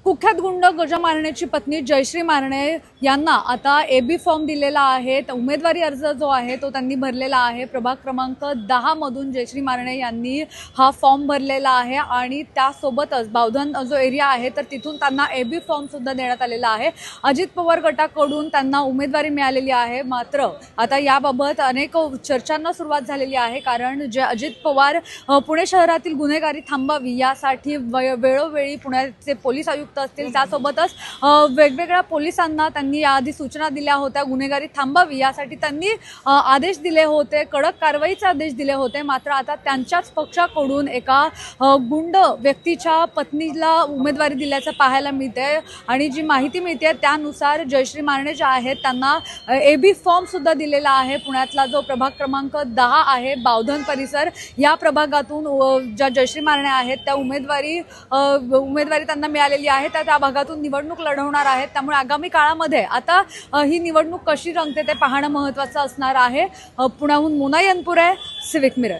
कुख्यात गुंड गजा मारण्याची पत्नी जयश्री मारणे यांना आता एबी फॉर्म दिलेला आहे। उमेदवारी अर्ज जो आहे तो त्यांनी भरलेला आहे। प्रभाग क्रमांक 10 मधून जयश्री मारणे यांनी हा फॉर्म भरलेला आहे आणि त्यासोबतच बावधन जो एरिया आहे तर तिथून त्यांना एबी फॉर्म सुद्धा देण्यात आलेला आहे। अजित पवार गटाकडून त्यांना उमेदवारी मिळालेली आहे। मात्र आता याबाबत अनेक चर्चांना सुरुवात झालेली आहे, कारण जे अजित पवार पुणे शहरातील गुन्हेगारी थांबावी यासाठी वेळोवेळी पुण्याचे पोलीस आयुक्त असतील त्यासोबतच वेगवेगळ्या पोलिसांना त्यांनी याआधी सूचना दिल्या होत्या। गुन्हेगारी थांबावी यासाठी त्यांनी आदेश दिले होते, कडक कारवाईचे आदेश दिले होते। मात्र आता त्यांच्याच पक्षाकडून एका गुंड व्यक्तीच्या पत्नीला उमेदवारी दिल्याचं पाहायला मिळते आणि जी माहिती मिळते त्यानुसार जयश्री मारणे ज्या आहेत त्यांना एबी फॉर्म सुद्धा दिलेला आहे। पुण्यातला जो प्रभाग क्रमांक 10 आहे बावधन परिसर, या प्रभागातून ज्या जयश्री मारणे आहेत त्या उमेदवारी त्यांना मिळालेली आहे। त्या भागातून निवडणूक लढवणार आहेत। त्यामुळे आगामी काळामध्ये आता ही निवडणूक कशी रंगते ते पाहणं महत्त्वाचं असणार आहे। पुण्याहून मोना यनपुरे, सिविक मिरर।